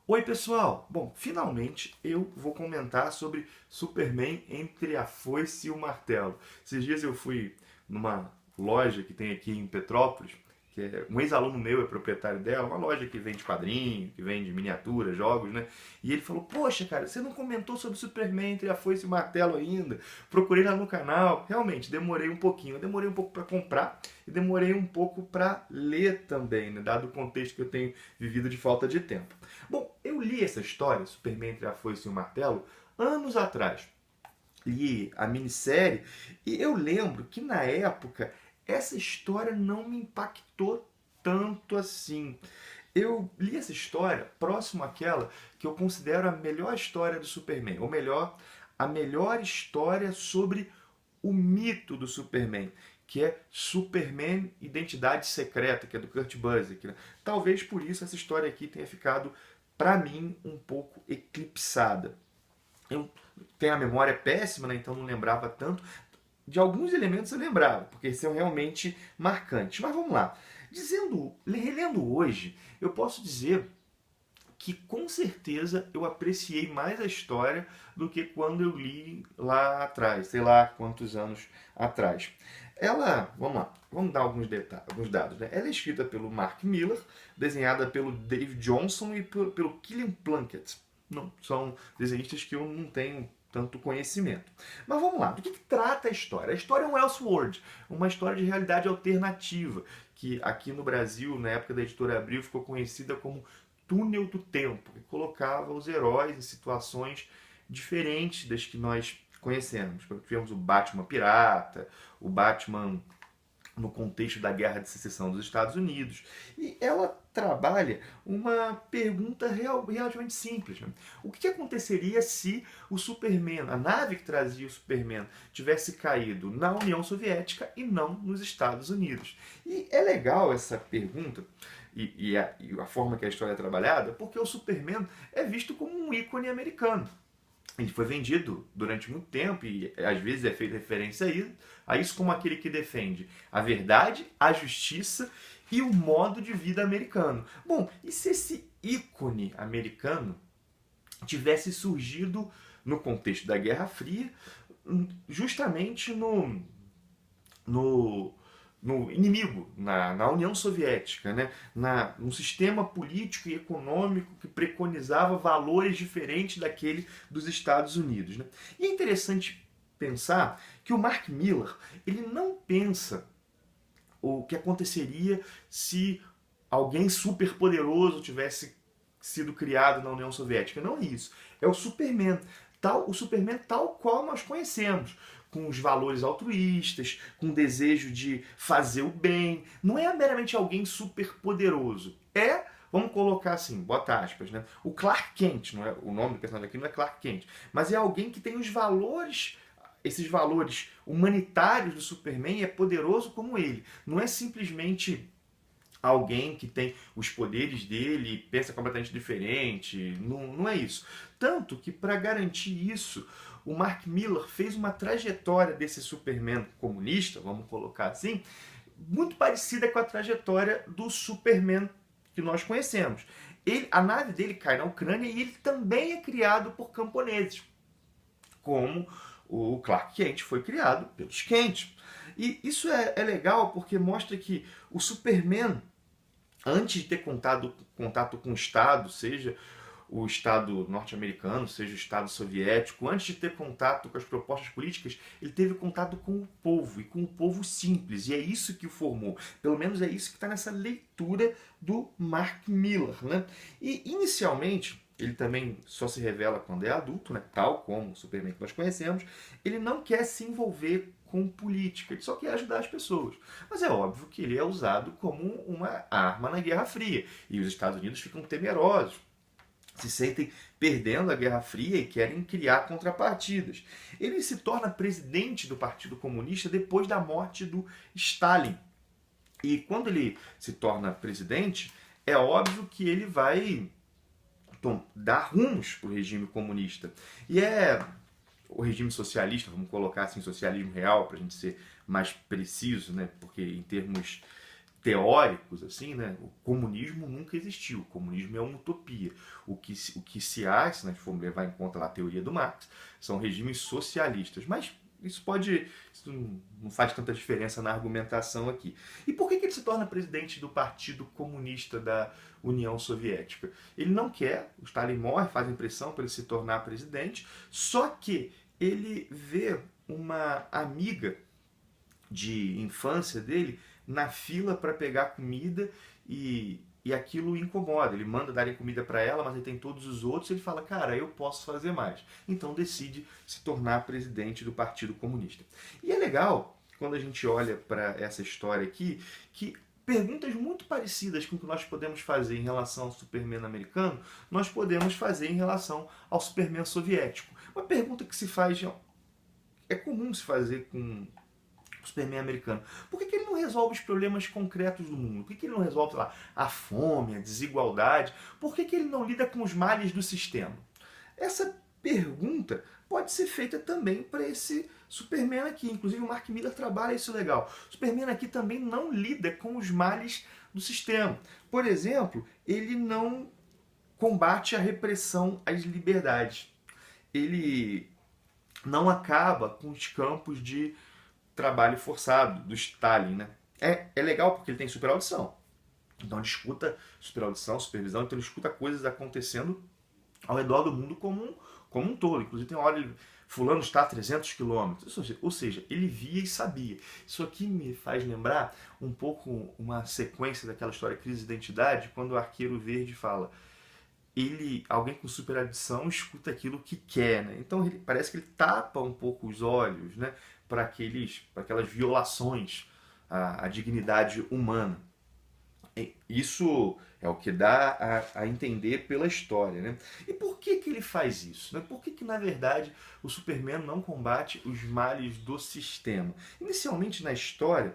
Oi, pessoal! Bom, finalmente eu vou comentar sobre Superman entre a foice e o martelo. Esses dias eu fui numa loja que tem aqui em Petrópolis, que é um ex-aluno meu é proprietário dela, uma loja que vende quadrinho, que vende miniatura, jogos, né? E ele falou: Poxa, cara, você não comentou sobre Superman entre a foice e o martelo ainda? Procurei lá no canal. Realmente, demorei um pouquinho. Eu demorei um pouco para comprar e demorei um pouco para ler também, né? Dado o contexto que eu tenho vivido de falta de tempo. Bom, eu li essa história, Superman entre a foice e o martelo, anos atrás. Li a minissérie e eu lembro que na época essa história não me impactou tanto assim. Eu li essa história próximo àquela que eu considero a melhor história do Superman, ou melhor, a melhor história sobre o mito do Superman, que é Superman Identidade Secreta, que é do Kurt Busiek, né? Talvez por isso essa história aqui tenha ficado, para mim, um pouco eclipsada. Eu tenho a memória péssima, né? Então não lembrava tanto. De alguns elementos eu lembrava, porque são realmente marcantes. Mas vamos lá. Relendo hoje, eu posso dizer que com certeza eu apreciei mais a história do que quando eu li lá atrás, sei lá quantos anos atrás. Ela, vamos lá, vamos dar alguns dados. Né? Ela é escrita pelo Mark Millar, desenhada pelo Dave Johnson e pelo Kilian Plunkett. Não, são desenhistas que eu não tenho tanto conhecimento. Mas vamos lá, do que trata a história? A história é um Elseworld, uma história de realidade alternativa, que aqui no Brasil, na época da editora Abril, ficou conhecida como Túnel do Tempo, que colocava os heróis em situações diferentes das que nós conhecemos. Tivemos o Batman pirata, o Batman no contexto da Guerra de Secessão dos Estados Unidos. E ela trabalha uma pergunta relativamente simples. Né? O que aconteceria se o Superman, a nave que trazia o Superman, tivesse caído na União Soviética e não nos Estados Unidos? E é legal essa pergunta, e a forma que a história é trabalhada, porque o Superman é visto como um ícone americano. Ele foi vendido durante muito tempo e às vezes é feita referência a isso como aquele que defende a verdade, a justiça e o modo de vida americano. Bom, e se esse ícone americano tivesse surgido no contexto da Guerra Fria, justamente no, no inimigo, na União Soviética, né? Num sistema político e econômico que preconizava valores diferentes daquele dos Estados Unidos. Né? E é interessante pensar que o Mark Millar ele não pensa o que aconteceria se alguém super poderoso tivesse sido criado na União Soviética. Não é isso. É o Superman tal qual nós conhecemos, com os valores altruístas, com o desejo de fazer o bem. Não é meramente alguém super poderoso. Vamos colocar assim, bota aspas, né? O Clark Kent, não é, o nome do personagem aqui não é Clark Kent, mas é alguém que tem os valores, esses valores humanitários do Superman, e é poderoso como ele. Não é simplesmente alguém que tem os poderes dele e pensa completamente diferente. Não, não é isso. Tanto que, para garantir isso, o Mark Millar fez uma trajetória desse Superman comunista, vamos colocar assim, muito parecida com a trajetória do Superman que nós conhecemos. A nave dele cai na Ucrânia e ele também é criado por camponeses, como o Clark Kent foi criado pelos Kent. E isso é legal porque mostra que o Superman, antes de ter contato com o Estado, seja o Estado norte-americano, seja o Estado soviético, antes de ter contato com as propostas políticas, ele teve contato com o povo, e com o povo simples, e é isso que o formou. Pelo menos é isso que está nessa leitura do Mark Millar. Né? E, inicialmente, ele também só se revela quando é adulto, né? Tal como o Superman que nós conhecemos, ele não quer se envolver com política, ele só quer ajudar as pessoas. Mas é óbvio que ele é usado como uma arma na Guerra Fria, e os Estados Unidos ficam temerosos, se sentem perdendo a Guerra Fria e querem criar contrapartidas. Ele se torna presidente do Partido Comunista depois da morte do Stalin. E quando ele se torna presidente, é óbvio que ele vai dar rumos para o regime comunista. E é o regime socialista, vamos colocar assim, socialismo real, para a gente ser mais preciso, né? Porque em termos teóricos, assim, né, o comunismo nunca existiu. O comunismo é uma utopia. O que se há, se nós formos levar em conta lá a teoria do Marx, são regimes socialistas. Mas isso não faz tanta diferença na argumentação aqui. E por que ele se torna presidente do Partido Comunista da União Soviética? Ele não quer, o Stalin morre, faz pressão para ele se tornar presidente, só que ele vê uma amiga de infância dele na fila para pegar comida e aquilo incomoda. Ele manda darem comida para ela, mas ele tem todos os outros e ele fala, cara, eu posso fazer mais. Então decide se tornar presidente do Partido Comunista. E é legal, quando a gente olha para essa história aqui, que perguntas muito parecidas com o que nós podemos fazer em relação ao Superman americano, nós podemos fazer em relação ao Superman soviético. Uma pergunta que se faz, é comum se fazer com o Superman americano. Por que ele não resolve os problemas concretos do mundo? Por que ele não resolve, sei lá, a fome, a desigualdade? Por que ele não lida com os males do sistema? Essa pergunta pode ser feita também para esse Superman aqui. Inclusive o Mark Miller trabalha isso legal. O Superman aqui também não lida com os males do sistema. Por exemplo, ele não combate a repressão às liberdades. Ele não acaba com os campos de trabalho forçado do Stalin, né? É legal porque ele tem super audição. Então ele escuta super audição, supervisão, então ele escuta coisas acontecendo ao redor do mundo como um todo. Inclusive tem uma hora ele, fulano está a 300 quilômetros. Ou seja, ele via e sabia. Isso aqui me faz lembrar um pouco uma sequência daquela história Crise de Identidade, quando o Arqueiro Verde fala alguém com super audição escuta aquilo que quer, né? Então parece que ele tapa um pouco os olhos, né, para aquelas violações à dignidade humana. Isso é o que dá a entender pela história, né? E por que ele faz isso? Né? Por que na verdade o Superman não combate os males do sistema? Inicialmente na história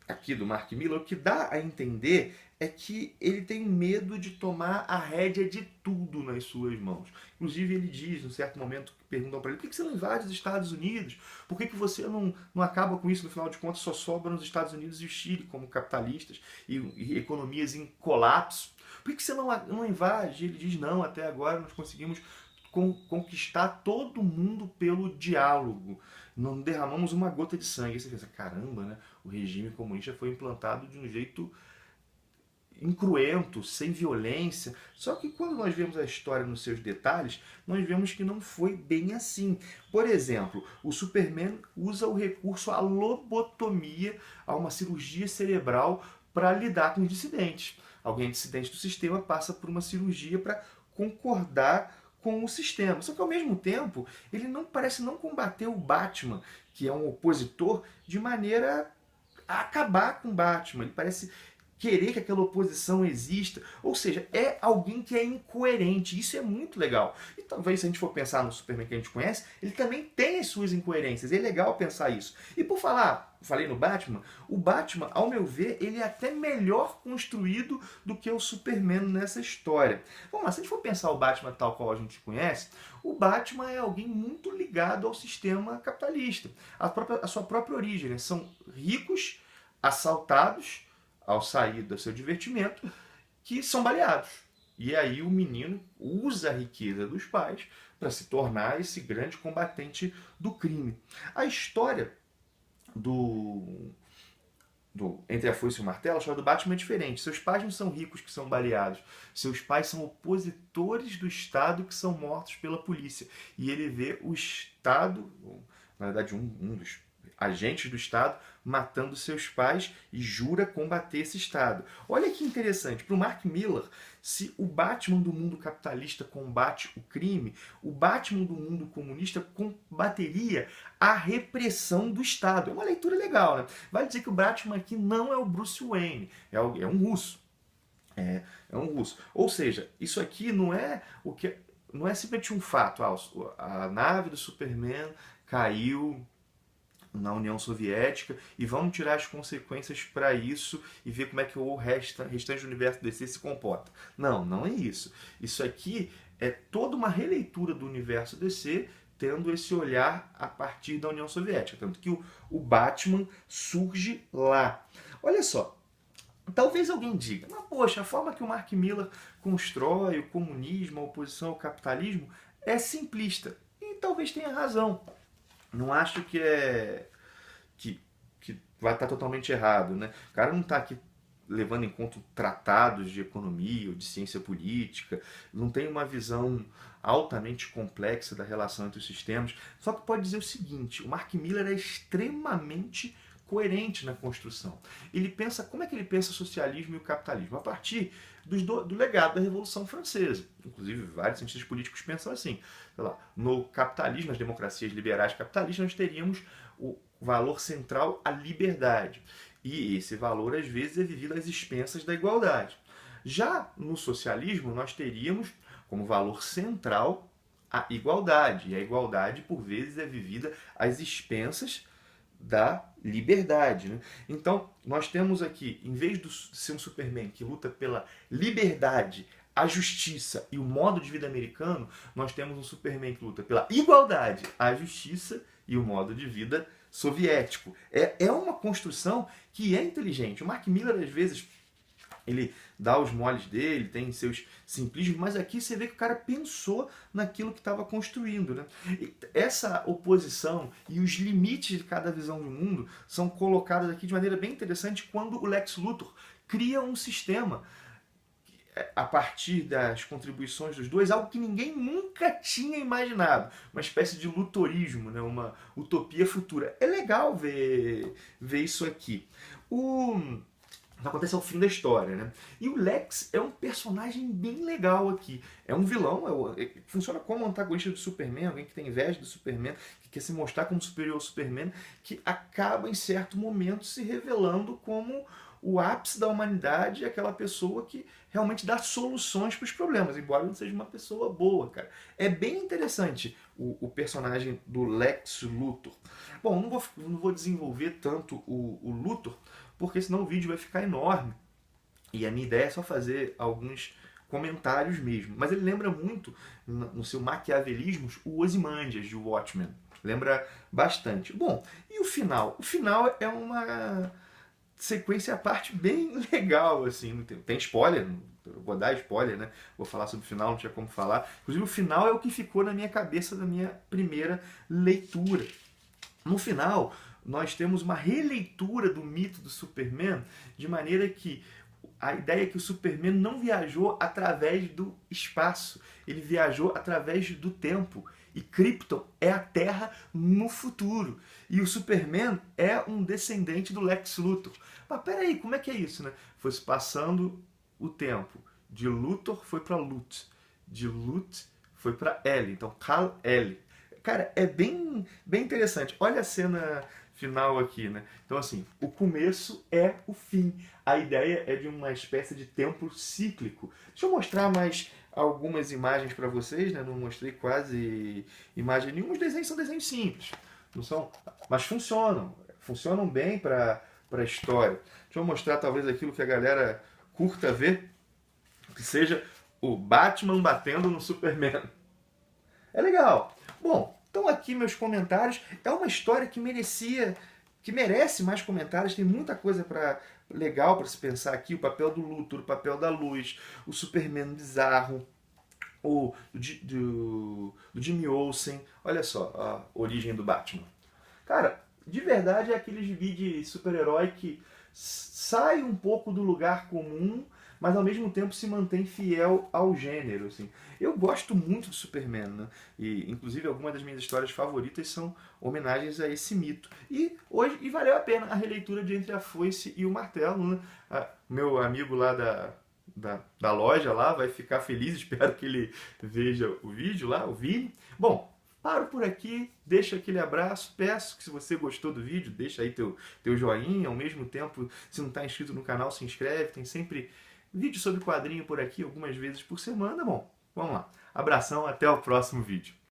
aqui do Mark Miller, o que dá a entender é que ele tem medo de tomar a rédea de tudo nas suas mãos. Inclusive ele diz, num certo momento, perguntam para ele, por que você não invade os Estados Unidos? Por que você não acaba com isso? No final de contas, só sobram os Estados Unidos e o Chile como capitalistas e economias em colapso. Por que você não invade? Ele diz, não, até agora nós conseguimos conquistar todo mundo pelo diálogo. Não derramamos uma gota de sangue. Aí você pensa, caramba, né? O regime comunista foi implantado de um jeito incruento, sem violência. Só que quando nós vemos a história nos seus detalhes, nós vemos que não foi bem assim. Por exemplo, o Superman usa o recurso à lobotomia, a uma cirurgia cerebral, para lidar com os dissidentes. Alguém dissidente do sistema passa por uma cirurgia para concordar com o sistema. Só que ao mesmo tempo, ele parece não combater o Batman, que é um opositor, de maneira a acabar com o Batman. Ele parece querer que aquela oposição exista. Ou seja, é alguém que é incoerente. Isso é muito legal. E talvez, se a gente for pensar no Superman que a gente conhece, ele também tem as suas incoerências. É legal pensar isso. E por falei no Batman, o Batman, ao meu ver, ele é até melhor construído do que o Superman nessa história. Vamos lá, se a gente for pensar o Batman tal qual a gente conhece, o Batman é alguém muito ligado ao sistema capitalista. A sua própria origem, né? São ricos, assaltados, ao sair do seu divertimento, que são baleados. E aí o menino usa a riqueza dos pais para se tornar esse grande combatente do crime. A história Entre a Foice e o Martelo, a história do Batman é diferente. Seus pais não são ricos que são baleados. Seus pais são opositores do Estado que são mortos pela polícia. E ele vê o Estado, na verdade um dos agentes do Estado, matando seus pais e jura combater esse Estado. Olha que interessante, para o Mark Miller, se o Batman do mundo capitalista combate o crime, o Batman do mundo comunista combateria a repressão do Estado. É uma leitura legal, né? Vale dizer que o Batman aqui não é o Bruce Wayne, é um russo. É um russo. Ou seja, isso aqui não é simplesmente um fato. A nave do Superman caiu na União Soviética e vamos tirar as consequências para isso e ver como é que o restante do universo DC se comporta. Não é isso. Isso aqui é toda uma releitura do universo DC tendo esse olhar a partir da União Soviética. Tanto que o Batman surge lá. Olha só, Talvez alguém diga, mas poxa, a forma que o Mark Miller constrói o comunismo, a oposição ao capitalismo, é simplista. E talvez tenha razão. Não acho que, que vai estar totalmente errado, né? O cara não está aqui levando em conta tratados de economia ou de ciência política, não tem uma visão altamente complexa da relação entre os sistemas. Só que pode dizer o seguinte, o Mark Miller é extremamente coerente na construção. Ele pensa, como é que ele pensa o socialismo e o capitalismo? A partir do legado da Revolução Francesa. Inclusive, vários cientistas políticos pensam assim. Sei lá, no capitalismo, nas democracias liberais capitalistas, nós teríamos o valor central a liberdade. E esse valor, às vezes, é vivido às expensas da igualdade. Já no socialismo, nós teríamos como valor central a igualdade. E a igualdade, por vezes, é vivida às expensas da liberdade. Né? Então, nós temos aqui, em vez de ser um Superman que luta pela liberdade, a justiça e o modo de vida americano, nós temos um Superman que luta pela igualdade, a justiça e o modo de vida soviético. É uma construção que é inteligente. O Mark Miller, às vezes, ele dá os moles dele, tem seus simplismos, mas aqui você vê que o cara pensou naquilo que estava construindo. Né? E essa oposição e os limites de cada visão do mundo são colocados aqui de maneira bem interessante quando o Lex Luthor cria um sistema a partir das contribuições dos dois, algo que ninguém nunca tinha imaginado. Uma espécie de lutorismo, né? Uma utopia futura. É legal ver isso aqui. Acontece ao fim da história, né? E o Lex é um personagem bem legal aqui. É um vilão, funciona como antagonista do Superman, alguém que tem inveja do Superman, que quer se mostrar como superior ao Superman, que acaba em certo momento se revelando como o ápice da humanidade, aquela pessoa que realmente dá soluções para os problemas, embora não seja uma pessoa boa, cara. É bem interessante o personagem do Lex Luthor. Bom, não vou desenvolver tanto o Luthor, porque senão o vídeo vai ficar enorme. E a minha ideia é só fazer alguns comentários mesmo. Mas ele lembra muito, no seu maquiavelismo, o Ozymandias de Watchmen. Lembra bastante. Bom, e o final? O final é uma sequência à parte bem legal, assim. Tem spoiler, eu vou dar spoiler, né? Vou falar sobre o final, não tinha como falar. Inclusive o final é o que ficou na minha cabeça da minha primeira leitura. No final, nós temos uma releitura do mito do Superman, de maneira que a ideia é que o Superman não viajou através do espaço, ele viajou através do tempo. E Krypton é a Terra no futuro. E o Superman é um descendente do Lex Luthor. Mas peraí, como é que é isso, né? Foi se passando o tempo. De Luthor foi para Lut. De Lut foi para L. Então, Kal-El. Cara, é bem interessante. Olha a cena final aqui, né? Então, assim, o começo é o fim. A ideia é de uma espécie de tempo cíclico. Deixa eu mostrar mais algumas imagens para vocês, né? Não mostrei quase imagem nenhuma. Os desenhos são desenhos simples, não são? Mas funcionam bem para a história. Deixa eu mostrar talvez aquilo que a galera curta ver, que seja o Batman batendo no Superman. É legal. Bom, então aqui meus comentários. É uma história que merece mais comentários. Tem muita coisa legal para se pensar aqui. O papel do Luthor, o papel da luz, o Superman bizarro, do Jimmy Olsen. Olha só a origem do Batman. Cara, de verdade é aquele gibi de super-herói que sai um pouco do lugar comum, mas ao mesmo tempo se mantém fiel ao gênero. Assim. Eu gosto muito do Superman, né? E inclusive algumas das minhas histórias favoritas são homenagens a esse mito. E valeu a pena a releitura de Entre a Foice e o Martelo. Né? Meu amigo lá da loja lá vai ficar feliz, espero que ele veja o vídeo lá, o vídeo. Bom, paro por aqui, deixo aquele abraço, peço que se você gostou do vídeo, deixa aí teu joinha, ao mesmo tempo, se não está inscrito no canal, se inscreve, tem sempre vídeo sobre quadrinho por aqui, algumas vezes por semana. Bom, vamos lá. Abração, até o próximo vídeo.